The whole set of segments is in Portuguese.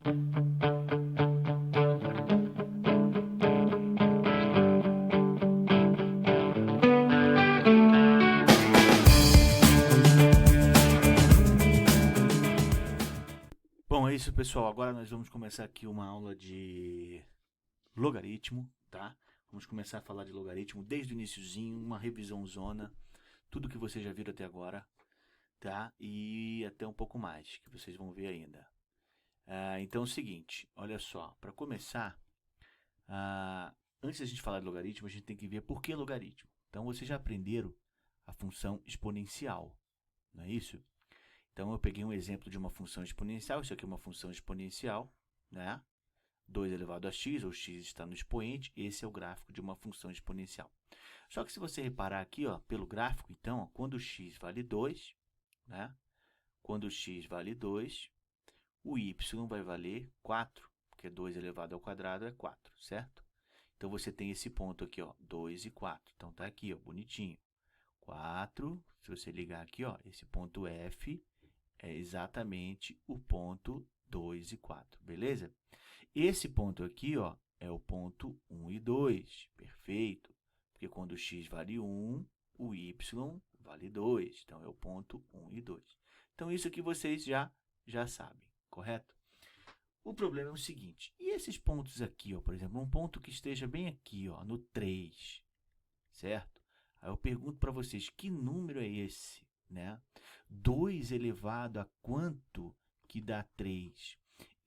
Bom, é isso, pessoal. Agora nós vamos começar aqui uma aula de logaritmo, tá? Vamos começar a falar de logaritmo desde o iniciozinho, uma revisão zona, tudo que vocês já viram até agora, tá? E até um pouco mais, que vocês vão ver ainda. Então é o seguinte, olha só, para começar, antes da gente falar de logaritmo, a gente tem que ver por que logaritmo. Então vocês já aprenderam a função exponencial, não é isso? Então eu peguei um exemplo de uma função exponencial, isso aqui é uma função exponencial, né? 2 elevado a x, ou x está no expoente, esse é o gráfico de uma função exponencial. Só que se você reparar aqui, ó, pelo gráfico, então, ó, quando x vale 2, né? Quando x vale 2, o y vai valer 4, porque 2 elevado ao quadrado é 4, certo? Então você tem esse ponto aqui, ó, 2 e 4. Então tá aqui, ó, bonitinho. 4, se você ligar aqui, ó, esse ponto F é exatamente o ponto 2 e 4, beleza? Esse ponto aqui, ó, é o ponto 1 e 2, perfeito. Porque quando x vale 1, o y vale 2. Então, é o ponto 1 e 2. Então, isso aqui vocês já sabem, correto? O problema é o seguinte, e esses pontos aqui, ó, por exemplo, um ponto que esteja bem aqui, ó, no 3, certo? Aí eu pergunto para vocês, que número é esse, né? 2 elevado a quanto que dá 3?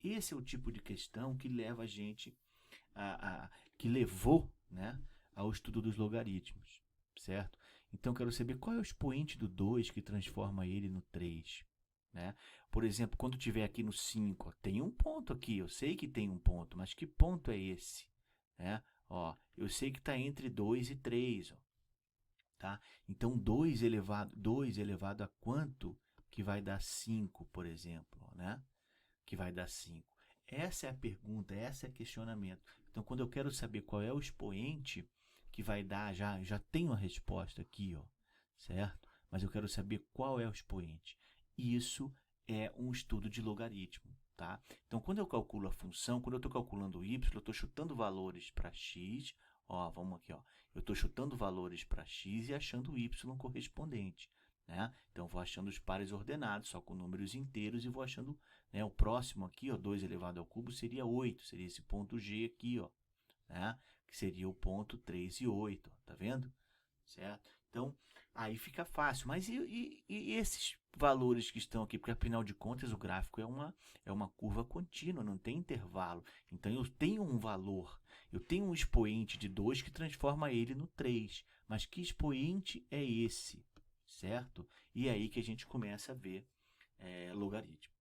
Esse é o tipo de questão que leva a gente, que levou, né, ao estudo dos logaritmos, certo? Então, quero saber qual é o expoente do 2 que transforma ele no 3, né? Por exemplo, quando tiver aqui no 5, ó, tem um ponto aqui, eu sei que tem um ponto, mas que ponto é esse? Né? Ó, eu sei que está entre 2 e 3, ó, tá? Então, 2 elevado a quanto que vai dar 5, por exemplo, ó, né? Que vai dar 5. Essa é a pergunta, esse é o questionamento. Então, quando eu quero saber qual é o expoente que vai dar, já tenho a resposta aqui, ó, certo? Mas eu quero saber qual é o expoente. Isso é um estudo de logaritmo, tá? Então, quando eu calculo a função, quando eu estou calculando o y, eu estou chutando valores para x, ó, vamos aqui, ó, eu estou chutando valores para x e achando o y correspondente, né? Então, vou achando os pares ordenados, só com números inteiros, e vou achando, né, o próximo aqui, ó, 2 elevado ao cubo, seria 8, seria esse ponto G aqui, ó, né? Que seria o ponto 3 e 8, ó, tá vendo? Certo? Então, aí fica fácil. Mas e esses valores que estão aqui? Porque, afinal de contas, o gráfico é uma curva contínua, não tem intervalo. Então, eu tenho um valor, eu tenho um expoente de 2 que transforma ele no 3. Mas que expoente é esse? Certo? E é aí que a gente começa a ver logaritmo.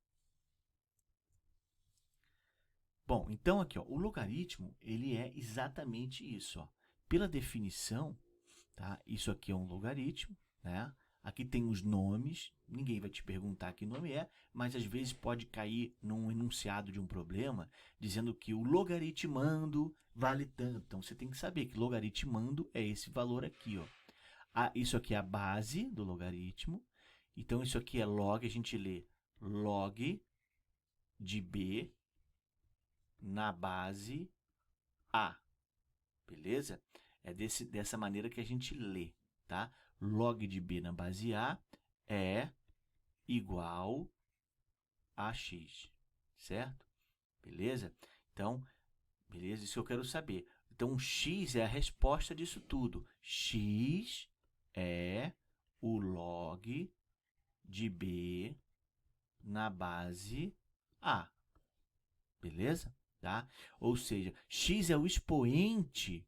Bom, então aqui, ó, o logaritmo, ele é exatamente isso, ó. Pela definição, tá? Isso aqui é um logaritmo, né? Aqui tem os nomes, ninguém vai te perguntar que nome é, mas às vezes pode cair num enunciado de um problema dizendo que o logaritmando vale tanto. Então você tem que saber que logaritmando é esse valor aqui, ó. Isso aqui é a base do logaritmo. Então isso aqui é log, a gente lê log de b na base A, beleza? É dessa maneira que a gente lê, tá? Log de B na base A é igual a x, certo? Beleza? Então, beleza? Isso que eu quero saber. Então, x é a resposta disso tudo. X é o log de B na base A, beleza? Tá? Ou seja, x é o expoente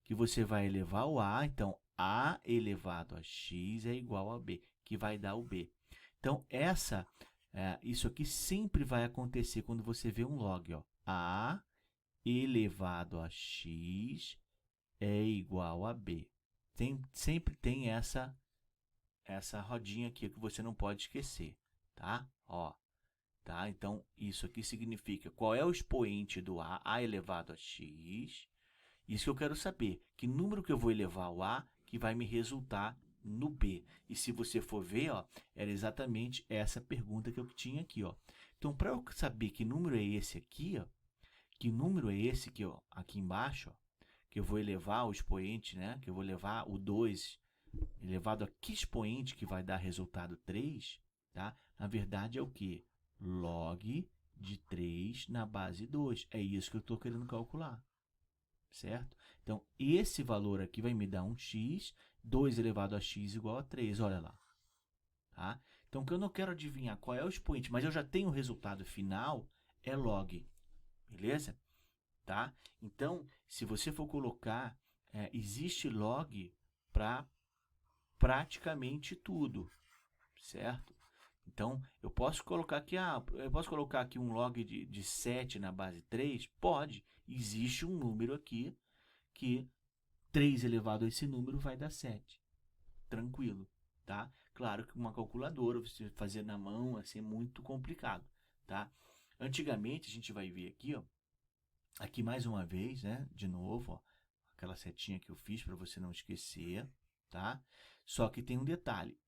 que você vai elevar ao a, então a elevado a x é igual a b, que vai dar o b. Então, isso aqui sempre vai acontecer quando você vê um log, ó. A elevado a x é igual a b. Sempre tem essa rodinha aqui que você não pode esquecer, tá? Ó, tá? Então, isso aqui significa qual é o expoente do a elevado a x. Isso que eu quero saber, que número que eu vou elevar ao a que vai me resultar no b. E se você for ver, ó, era exatamente essa pergunta que eu tinha aqui, ó. Então, para eu saber que número é esse aqui, ó, que número é esse aqui, ó, aqui embaixo, ó, que eu vou elevar o expoente, né? Que eu vou levar o 2 elevado a que expoente que vai dar resultado 3, tá? Na verdade é o que? Log de 3 na base 2. É isso que eu estou querendo calcular, certo? Então, esse valor aqui vai me dar um x, 2 elevado a x igual a 3, olha lá. Tá? Então, que eu não quero adivinhar qual é o expoente, mas eu já tenho o resultado final, é log, beleza? Tá? Então, se você for colocar, existe log para praticamente tudo, certo? Então, eu posso colocar aqui um log de 7 na base 3? Pode. Existe um número aqui que 3 elevado a esse número vai dar 7. Tranquilo, tá? Claro que uma calculadora, você fazer na mão, assim, é muito complicado, tá? Antigamente, a gente vai ver aqui, ó, aqui mais uma vez, né? De novo, ó, aquela setinha que eu fiz para você não esquecer, tá? Só que tem um detalhe,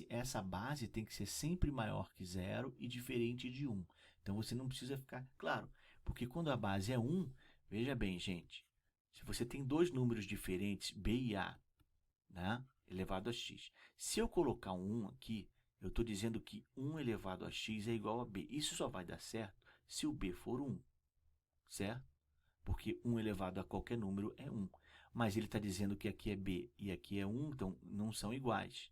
essa base tem que ser sempre maior que 0 e diferente de 1. Então, você não precisa ficar... Claro, porque quando a base é 1, veja bem, gente, se você tem dois números diferentes, b e a, né, elevado a x, se eu colocar um 1 aqui, eu estou dizendo que 1 elevado a x é igual a b. Isso só vai dar certo se o b for 1, certo? Porque 1 elevado a qualquer número é 1. Mas ele está dizendo que aqui é b e aqui é 1, então não são iguais.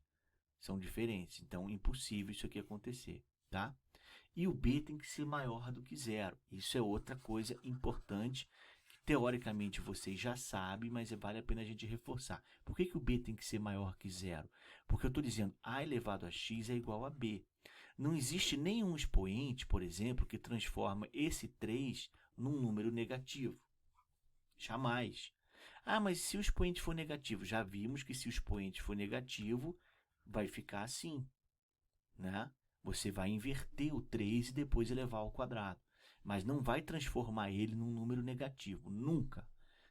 São diferentes. Então, impossível isso aqui acontecer, tá? E o b tem que ser maior do que 0. Isso é outra coisa importante que, teoricamente, vocês já sabem, mas vale a pena a gente reforçar. Por que o b tem que ser maior que 0? Porque eu estou dizendo a elevado a x é igual a b. Não existe nenhum expoente, por exemplo, que transforma esse 3 num número negativo. Jamais. Ah, mas se o expoente for negativo? Já vimos que se o expoente for negativo, vai ficar assim, né? Você vai inverter o 3 e depois elevar ao quadrado. Mas não vai transformar ele num número negativo. Nunca.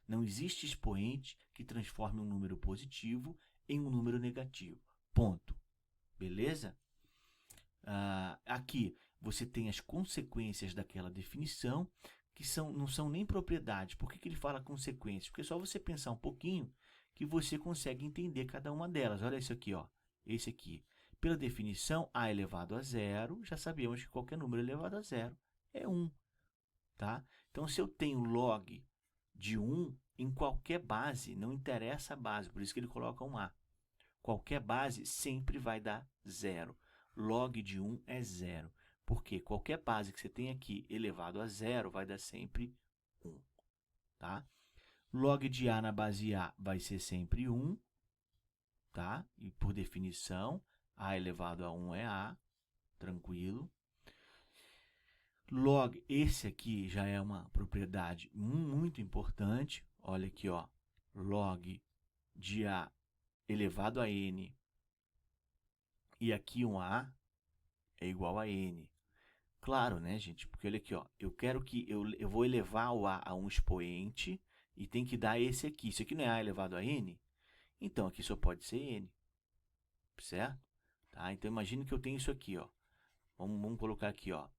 Não existe expoente que transforme um número positivo em um número negativo. Ponto. Beleza? Aqui você tem as consequências daquela definição, que não são nem propriedades. Por que ele fala consequências? Porque é só você pensar um pouquinho que você consegue entender cada uma delas. Olha isso aqui, ó. Esse aqui. Pela definição, a elevado a 0, já sabemos que qualquer número elevado a 0 é 1. Tá? Então, se eu tenho log de 1 em qualquer base, não interessa a base, por isso que ele coloca um A. Qualquer base sempre vai dar 0. Log de 1 é 0. Porque qualquer base que você tem aqui elevado a 0 vai dar sempre 1. Tá? Log de A na base A vai ser sempre 1. Tá? E por definição, A elevado a 1 é A. Tranquilo. Log, esse aqui já é uma propriedade muito importante. Olha aqui, ó. Log de A elevado a N. E aqui um A é igual a N. Claro, né, gente? Porque olha aqui, ó, eu quero que eu vou elevar o A a um expoente e tem que dar esse aqui. Isso aqui não é A elevado a N? Então, aqui só pode ser N. Certo? Tá? Então, imagine que eu tenho isso aqui, ó. Vamos colocar aqui, ó.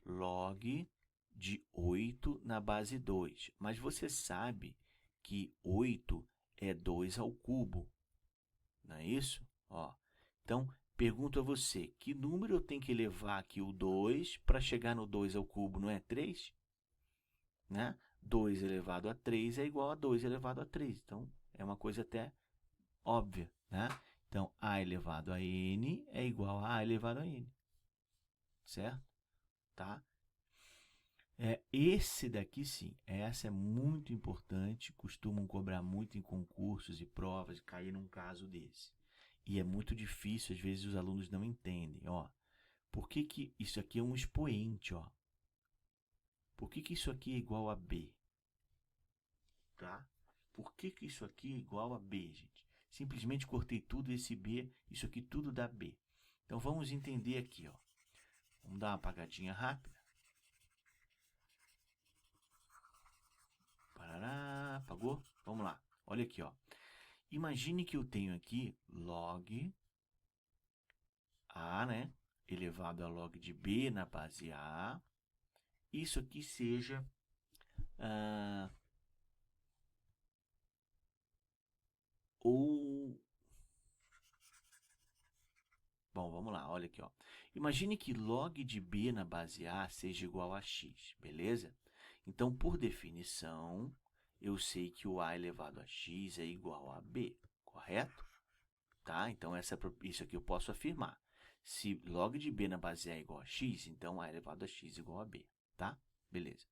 Log de 8 na base 2. Mas você sabe que 8 é 2 ao cubo. Não é isso? Ó. Então, pergunto a você, que número eu tenho que elevar aqui o 2 para chegar no 2 ao cubo, não é 3? Né? 2 elevado a 3 é igual a 2 elevado a 3. Então, é uma coisa até óbvia, né? Então, A elevado a N é igual a A elevado a N. Certo? Tá? Esse daqui sim, essa é muito importante, costumam cobrar muito em concursos e provas, cair num caso desse. E é muito difícil, às vezes os alunos não entendem, ó. Por que isso aqui é um expoente, ó? Por que isso aqui é igual a B? Tá? Por que isso aqui é igual a B, gente? Simplesmente cortei tudo esse B, isso aqui tudo dá B. Então vamos entender aqui, ó. Vamos dar uma apagadinha rápida. Parará, apagou? Vamos lá. Olha aqui, ó. Imagine que eu tenho aqui log A, né, elevado a log de b na base A, isso aqui seja ou... Bom, vamos lá, olha aqui, ó. Imagine que log de b na base A seja igual a x, beleza? Então, por definição, eu sei que o a elevado a x é igual a b, correto? Tá? Então, isso aqui eu posso afirmar. Se log de b na base A é igual a x, então a elevado a x é igual a b, tá? Beleza.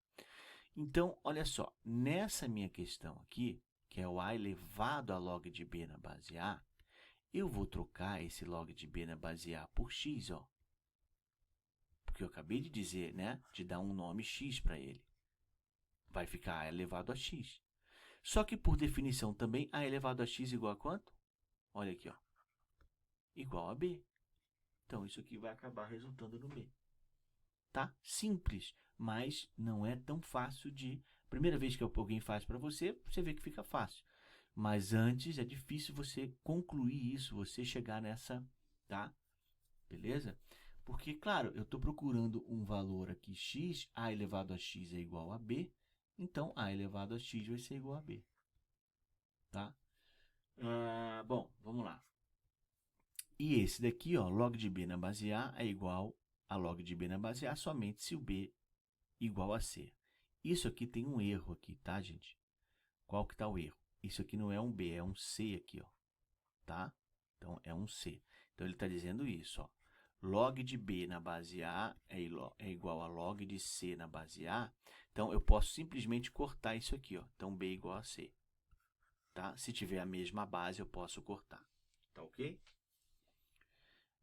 Então, olha só, nessa minha questão aqui, que é o a elevado a log de b na base A, eu vou trocar esse log de b na base A por x, ó. Porque eu acabei de dizer, né, de dar um nome x para ele. Vai ficar a elevado a x. Só que, por definição também, a elevado a x igual a quanto? Olha aqui, ó. Igual a b. Então, isso aqui vai acabar resultando no b. Tá? Simples, mas não é tão fácil de... Primeira vez que alguém faz para você, você vê que fica fácil. Mas antes é difícil você concluir isso, você chegar nessa, tá? Beleza? Porque, claro, eu estou procurando um valor aqui x, a elevado a x é igual a b, então a elevado a x vai ser igual a b. Tá? Bom, vamos lá. E esse daqui, ó, log de b na base A é igual a log de b na base A somente se o b igual a c. Isso aqui tem um erro aqui, tá, gente? Qual que está o erro? Isso aqui não é um b, é um c aqui, ó. Tá? Então, é um c. Então, ele está dizendo isso, ó. Log de b na base A é igual a log de c na base A. Então, eu posso simplesmente cortar isso aqui, ó. Então, b igual a c. Tá? Se tiver a mesma base, eu posso cortar. Tá ok?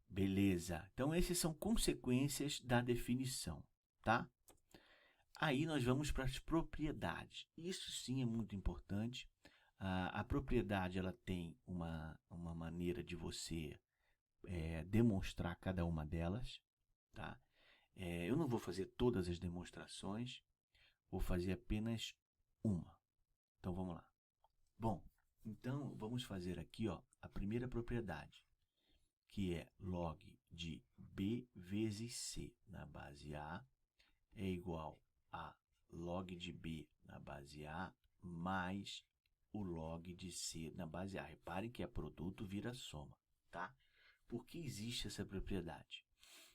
Beleza. Então, essas são consequências da definição, tá? Aí, nós vamos para as propriedades. Isso sim é muito importante. A propriedade, ela tem uma maneira de você demonstrar cada uma delas, tá? Eu não vou fazer todas as demonstrações, vou fazer apenas uma. Então, vamos lá. Bom, então, vamos fazer aqui, ó, a primeira propriedade, que é log de b vezes c na base A é igual a log de b na base A mais o log de c na base A. Reparem que é produto vira soma, tá? Por que existe essa propriedade?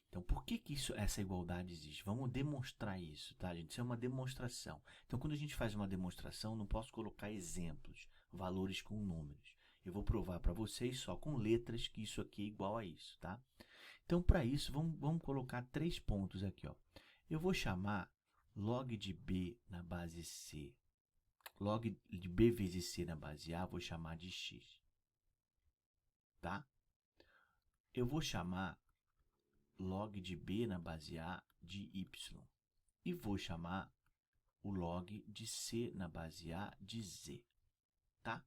Então, por que essa igualdade existe? Vamos demonstrar isso, tá, gente? Isso é uma demonstração. Então, quando a gente faz uma demonstração, não posso colocar exemplos, valores com números. Eu vou provar para vocês só com letras que isso aqui é igual a isso, tá? Então, para isso, vamos colocar 3 pontos aqui, ó. Eu vou chamar log de b na base c, log de b vezes c na base A, vou chamar de x, tá? Eu vou chamar log de b na base A de y. E vou chamar o log de c na base A de z, tá?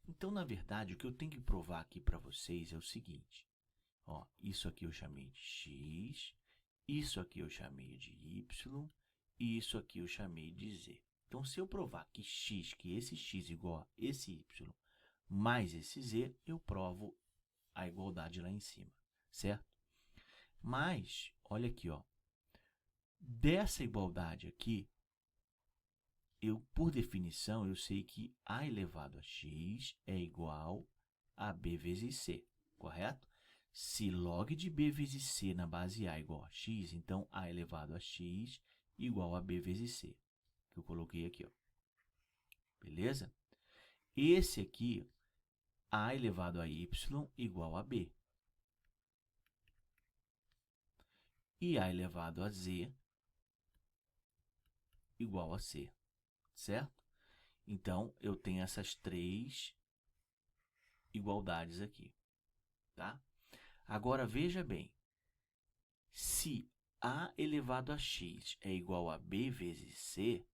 Então, na verdade, o que eu tenho que provar aqui para vocês é o seguinte. Ó, isso aqui eu chamei de x, isso aqui eu chamei de y, e isso aqui eu chamei de z. Então, se eu provar que esse x igual a esse y mais esse z, eu provo a igualdade lá em cima, certo? Mas, olha aqui, ó, dessa igualdade aqui, por definição, eu sei que a elevado a x é igual a b vezes c, correto? Se log de b vezes c na base A é igual a x, então a elevado a x igual a b vezes c, que eu coloquei aqui, ó. Beleza? Esse aqui, a elevado a y igual a b. E a elevado a z igual a c, certo? Então, eu tenho essas 3 igualdades aqui, tá? Agora, veja bem, se a elevado a x é igual a b vezes c,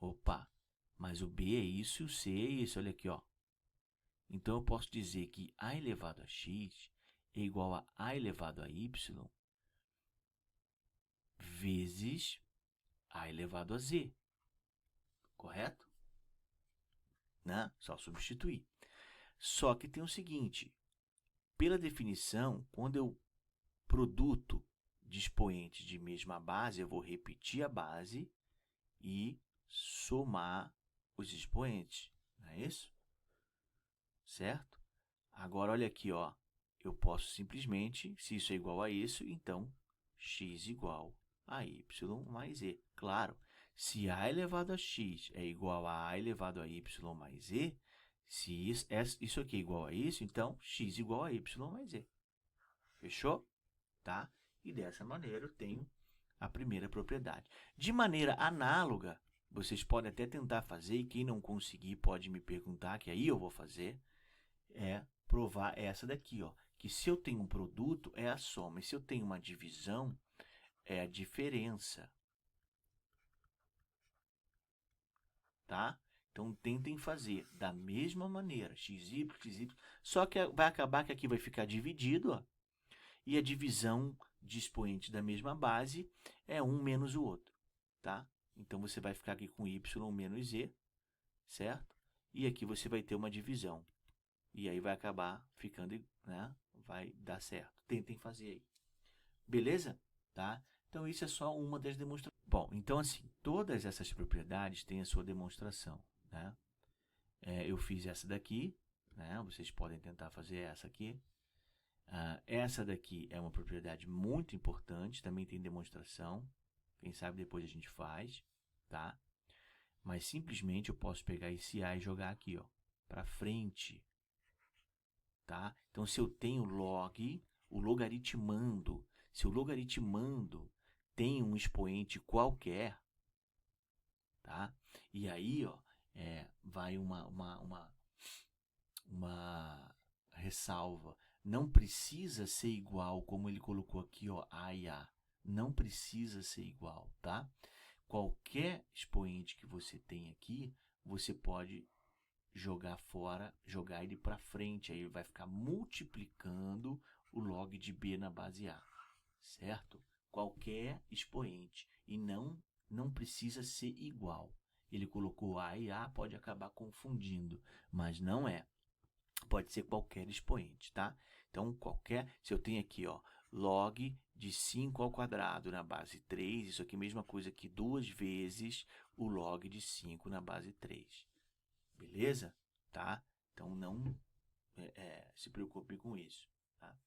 opa, mas o b é isso e o c é isso, olha aqui, ó. Então, eu posso dizer que a elevado a x é igual a elevado a y vezes a elevado a z, correto? Né? Só substituir. Só que tem o seguinte, pela definição, quando eu produto de expoentes de mesma base, eu vou repetir a base e somar os expoentes, não é isso? Certo? Agora, olha aqui, ó. Eu posso simplesmente, se isso é igual a isso, então x igual a y mais z. Claro, se a elevado a x é igual a elevado a y mais z, se isso aqui é igual a isso, então x igual a y mais z. Fechou? Tá? E dessa maneira eu tenho a primeira propriedade. De maneira análoga, vocês podem até tentar fazer, e quem não conseguir pode me perguntar, que aí eu vou fazer, é provar essa daqui, ó, que se eu tenho um produto, é a soma, e se eu tenho uma divisão, é a diferença. Tá? Então, tentem fazer da mesma maneira, xy, só que vai acabar que aqui vai ficar dividido, ó, e a divisão de expoentes da mesma base é um menos o outro, tá? Então, você vai ficar aqui com y menos z, certo? E aqui você vai ter uma divisão. E aí vai acabar ficando, né? Vai dar certo. Tentem fazer aí. Beleza? Tá? Então, isso é só uma das demonstrações. Bom, então assim, todas essas propriedades têm a sua demonstração, né? Eu fiz essa daqui, né? Vocês podem tentar fazer essa aqui. Essa daqui é uma propriedade muito importante, também tem demonstração. Quem sabe depois a gente faz, tá? Mas simplesmente eu posso pegar esse A e jogar aqui, ó, para frente, tá? Então, se eu tenho log, o logaritmando, se o logaritmando tem um expoente qualquer, tá? E aí, ó, vai uma ressalva. Não precisa ser igual, como ele colocou aqui, ó, A e A. Não precisa ser igual, tá? Qualquer expoente que você tem aqui, você pode jogar fora, jogar ele para frente. Aí ele vai ficar multiplicando o log de B na base A, certo? Qualquer expoente. E não precisa ser igual. Ele colocou A e A, pode acabar confundindo, mas não é. Pode ser qualquer expoente, tá? Então, se eu tenho aqui, ó, log de 5 ao quadrado na base 3, isso aqui é a mesma coisa que 2 vezes o log de 5 na base 3. Beleza? Tá? Então, não se preocupe com isso. Tá?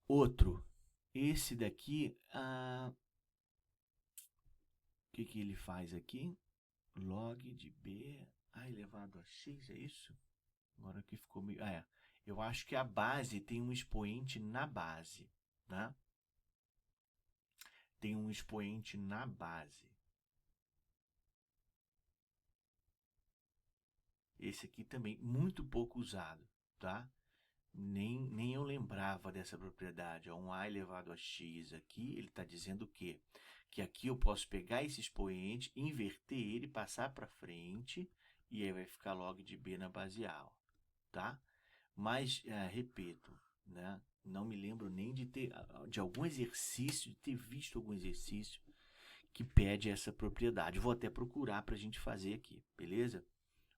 Outro. Esse daqui, o que ele faz aqui? Log de B elevado a x, é isso? Agora aqui ficou meio... eu acho que a base tem um expoente na base, tá? Tem um expoente na base. Esse aqui também, muito pouco usado, tá? Nem eu lembrava dessa propriedade. Um A elevado a x aqui, ele está dizendo o quê? Que aqui eu posso pegar esse expoente, inverter ele, passar para frente, e aí vai ficar log de B na base A, ó, tá? Mas, repito, né? Não me lembro nem de algum exercício, de ter visto algum exercício que pede essa propriedade. Vou até procurar para a gente fazer aqui, beleza?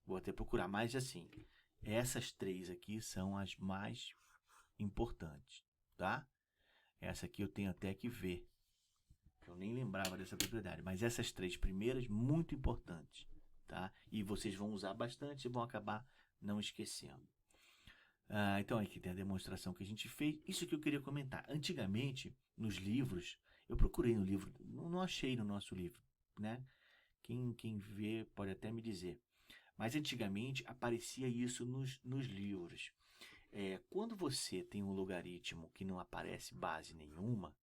Vou até procurar, mas assim, essas três aqui são as mais importantes, tá? Essa aqui eu tenho até que ver. Eu nem lembrava dessa propriedade, mas essas três primeiras, muito importantes, tá? E vocês vão usar bastante e vão acabar não esquecendo. Então, aqui tem a demonstração que a gente fez. Isso que eu queria comentar. Antigamente, nos livros, eu procurei no livro, não achei no nosso livro, né? Quem vê pode até me dizer. Mas antigamente aparecia isso nos livros. Quando você tem um logaritmo que não aparece base nenhuma,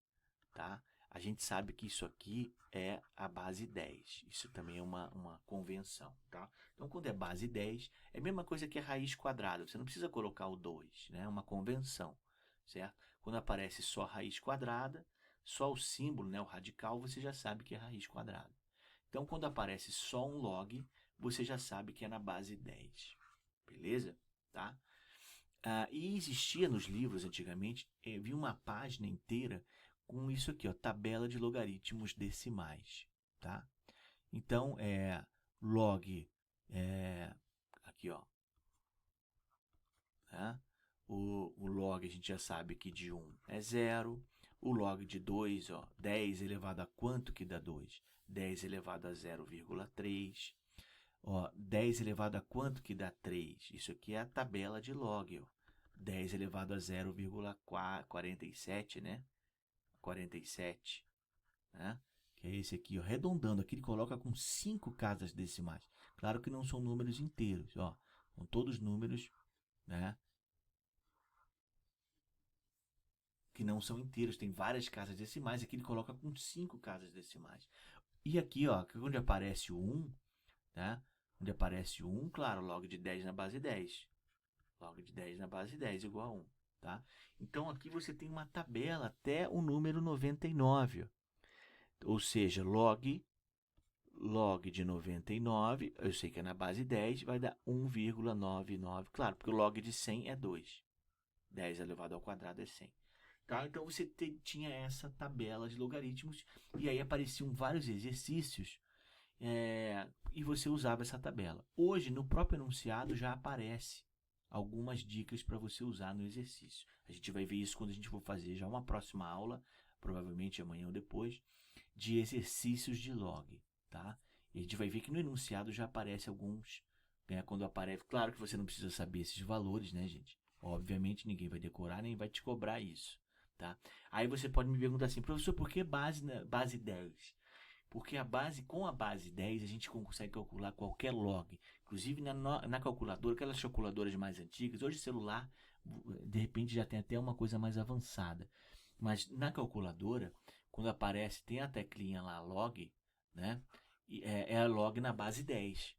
tá? A gente sabe que isso aqui é a base 10. Isso também é uma convenção, tá? Então, quando é base 10, é a mesma coisa que a raiz quadrada. Você não precisa colocar o 2, né? É uma convenção, certo? Quando aparece só raiz quadrada, só o símbolo, né, o radical, você já sabe que é raiz quadrada. Então, quando aparece só um log, você já sabe que é na base 10. Beleza? Tá? E existia nos livros antigamente, havia uma página inteira com isso aqui, ó, tabela de logaritmos decimais, tá? Então, log, aqui, ó, tá? O log a gente já sabe que de 1 é 0. O log de 2, ó, 10 elevado a quanto que dá 2? 10 elevado a 0,3. Ó, 10 elevado a quanto que dá 3? Isso aqui é a tabela de log, ó. 10 elevado a 0,47, né? 47, né? Que é esse aqui, ó. Arredondando, aqui ele coloca com 5 casas decimais. Claro que não são números inteiros, ó. São todos números, né? Que não são inteiros, tem várias casas decimais. Aqui ele coloca com 5 casas decimais. E aqui, ó, onde aparece o 1, né? Onde aparece o 1, claro, log de 10 na base 10. Log de 10 na base 10 igual a 1, tá? Então, aqui você tem uma tabela até o número 99. Ou seja, log de 99, eu sei que é na base 10, vai dar 1,99. Claro, porque o log de 100 é 2. 10 elevado ao quadrado é 100. Tá? Então, você tinha essa tabela de logaritmos e aí apareciam vários exercícios e você usava essa tabela. Hoje, no próprio enunciado, já aparece algumas dicas para você usar no exercício. A gente vai ver isso quando a gente for fazer já uma próxima aula, provavelmente amanhã ou depois, de exercícios de log. Tá? E a gente vai ver que no enunciado já aparece alguns. Né? Quando aparece, claro que você não precisa saber esses valores, né, gente? Obviamente ninguém vai decorar nem vai te cobrar isso. Tá? Aí você pode me perguntar assim, professor, por que base 10? Porque com a base 10 a gente consegue calcular qualquer log. Inclusive na calculadora, aquelas calculadoras mais antigas, hoje celular, de repente já tem até uma coisa mais avançada. Mas na calculadora, quando aparece, tem a teclinha lá, log, né? É a log na base 10.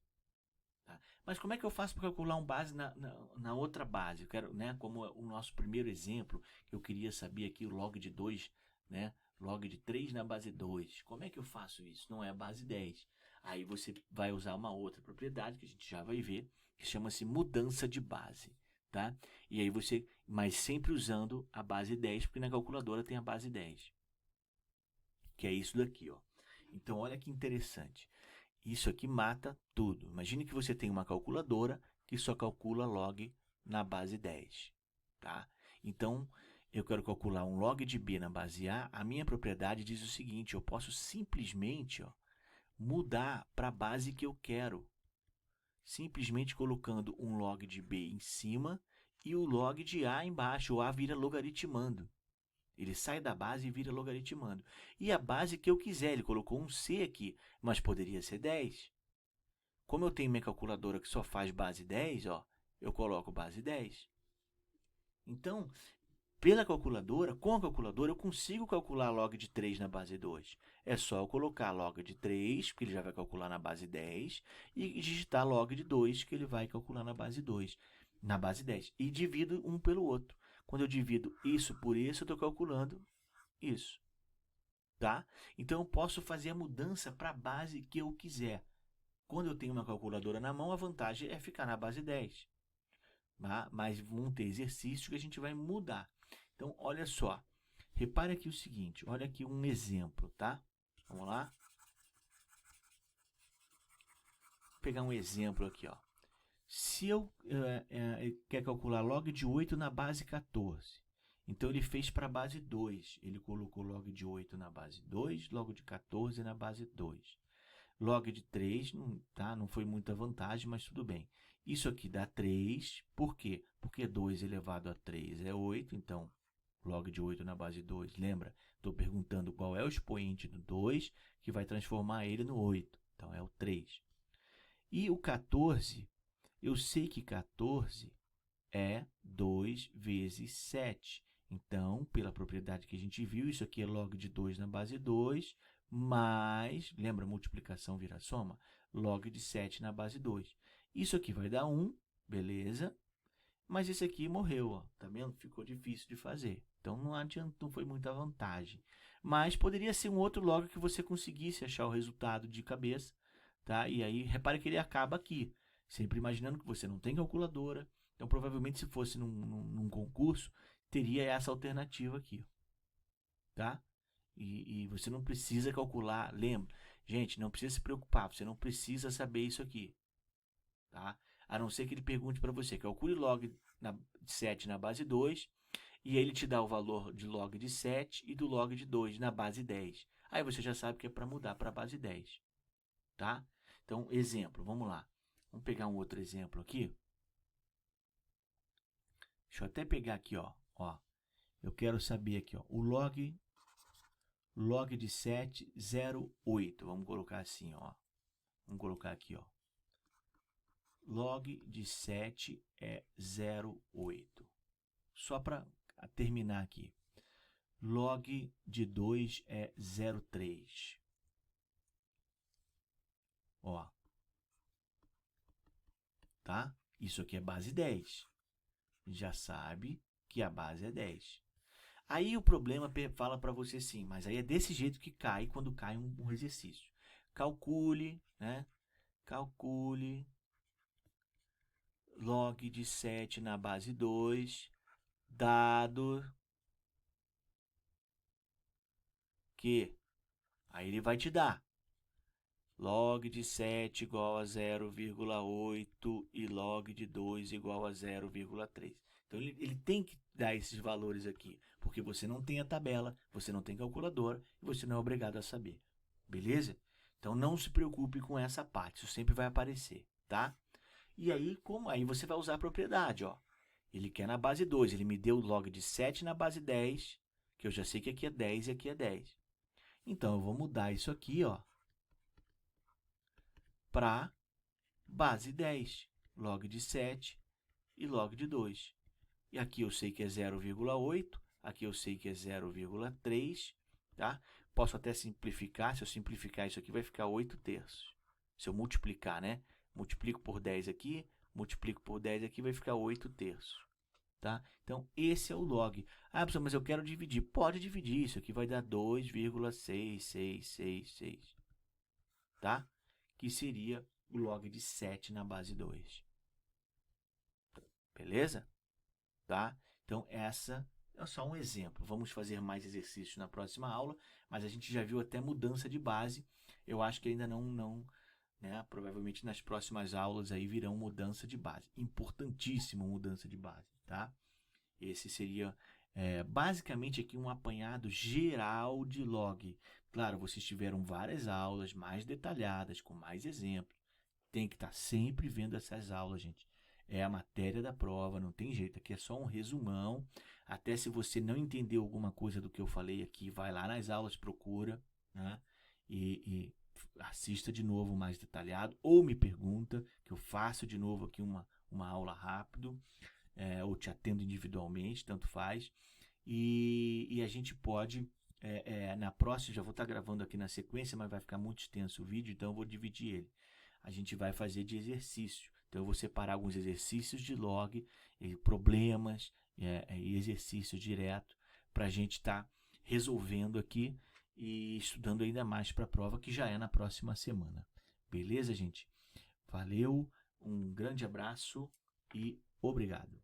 Tá? Mas como é que eu faço para calcular um base na outra base? Eu quero, né, como o nosso primeiro exemplo, que eu queria saber aqui, o log de 2, né? Log de 3 na base 2. Como é que eu faço isso? Não é a base 10. Aí você vai usar uma outra propriedade, que a gente já vai ver, que chama-se mudança de base. Tá? E aí você, mas sempre usando a base 10, porque na calculadora tem a base 10. Que é isso daqui, ó. Então, olha que interessante. Isso aqui mata tudo. Imagine que você tem uma calculadora que só calcula log na base 10. Tá? Então, eu quero calcular um log de B na base A. A minha propriedade diz o seguinte, eu posso simplesmente mudar para a base que eu quero. Simplesmente colocando um log de B em cima e o log de A embaixo. O A vira logaritmando. Ele sai da base e vira logaritmando. E a base que eu quiser, ele colocou um C aqui, mas poderia ser 10. Como eu tenho minha calculadora que só faz base 10, eu coloco base 10. Então, com a calculadora, eu consigo calcular log de 3 na base 2. É só eu colocar log de 3, que ele já vai calcular na base 10, e digitar log de 2, que ele vai calcular na base 2, na base 10. E divido um pelo outro. Quando eu divido isso por isso, eu estou calculando isso. Tá? Então, eu posso fazer a mudança para a base que eu quiser. Quando eu tenho uma calculadora na mão, a vantagem é ficar na base 10. Tá? Mas vão ter exercícios que a gente vai mudar. Então, olha só. Repare aqui o seguinte. Olha aqui um exemplo, tá? Vamos lá? Vou pegar um exemplo aqui, ó. Se eu quer calcular log de 8 na base 14, então ele fez para a base 2. Ele colocou log de 8 na base 2, log de 14 na base 2. Log de 3, não foi muita vantagem, mas tudo bem. Isso aqui dá 3, por quê? Porque 2 elevado a 3 é 8, então log de 8 na base 2. Lembra? Estou perguntando qual é o expoente do 2 que vai transformar ele no 8. Então, é o 3. E o 14, eu sei que 14 é 2 vezes 7. Então, pela propriedade que a gente viu, isso aqui é log de 2 na base 2, mais, lembra, multiplicação vira soma? Log de 7 na base 2. Isso aqui vai dar 1, beleza? Mas esse aqui morreu, ó, tá vendo? Ficou difícil de fazer. Então, não adianta, não foi muita vantagem. Mas poderia ser um outro log que você conseguisse achar o resultado de cabeça, tá? E aí, repare que ele acaba aqui. Sempre imaginando que você não tem calculadora. Então, provavelmente, se fosse num concurso, teria essa alternativa aqui, tá? E você não precisa calcular, lembra? Gente, não precisa se preocupar, você não precisa saber isso aqui, tá? A não ser que ele pergunte para você, calcule log de 7 na base 2, e ele te dá o valor de log de 7 e do log de 2 na base 10. Aí você já sabe que é para mudar para a base 10, tá? Então, exemplo, vamos lá. Vamos pegar um outro exemplo aqui. Deixa eu até pegar aqui, ó. Eu quero saber aqui, ó, o log de 7, 0,8. Vamos colocar assim, ó. Vamos colocar aqui, ó. Log de 7 é 0,8. Só para terminar aqui. Log de 2 é 0,3. Ó. Tá? Isso aqui é base 10. Já sabe que a base é 10. Aí o problema fala para você sim, mas aí é desse jeito que cai quando cai um exercício. Calcule, né? Calcule log de 7 na base 2, dado que, aí ele vai te dar log de 7 igual a 0,8 e log de 2 igual a 0,3. Então ele tem que dar esses valores aqui, porque você não tem a tabela, você não tem calculadora e você não é obrigado a saber. Beleza? Então não se preocupe com essa parte, isso sempre vai aparecer, tá? E aí, aí você vai usar a propriedade, ó. Ele quer na base 2, ele me deu log de 7 na base 10, que eu já sei que aqui é 10 e aqui é 10. Então eu vou mudar isso aqui, ó, para base 10, log de 7 e log de 2. E aqui eu sei que é 0,8, aqui eu sei que é 0,3, tá? Posso até simplificar, se eu simplificar isso aqui vai ficar 8 terços. Se eu multiplicar, né? Multiplico por 10 aqui, multiplico por 10 aqui, vai ficar 8 terços. Tá? Então, esse é o log. Ah, professor, mas eu quero dividir. Pode dividir, isso aqui vai dar 2,6666. Tá? Que seria o log de 7 na base 2. Beleza? Tá? Então, essa é só um exemplo. Vamos fazer mais exercícios na próxima aula, mas a gente já viu até mudança de base. Eu acho que ainda não, né? Provavelmente nas próximas aulas aí virão mudança de base. Importantíssima mudança de base, tá? Esse seria basicamente aqui um apanhado geral de log. Claro, vocês tiveram várias aulas mais detalhadas, com mais exemplos. Tem que estar sempre vendo essas aulas, gente. É a matéria da prova, não tem jeito. Aqui é só um resumão. Até se você não entendeu alguma coisa do que eu falei aqui, vai lá nas aulas, procura, né? E assista de novo mais detalhado. Ou me pergunta, que eu faço de novo aqui uma aula rápido. Ou te atendo individualmente, tanto faz. E a gente pode, na próxima, já vou estar gravando aqui na sequência, mas vai ficar muito extenso o vídeo, então eu vou dividir ele. A gente vai fazer de exercício. Então eu vou separar alguns exercícios de log, problemas e exercício direto, para a gente estar resolvendo aqui e estudando ainda mais para a prova, que já é na próxima semana. Beleza, gente? Valeu, um grande abraço e obrigado.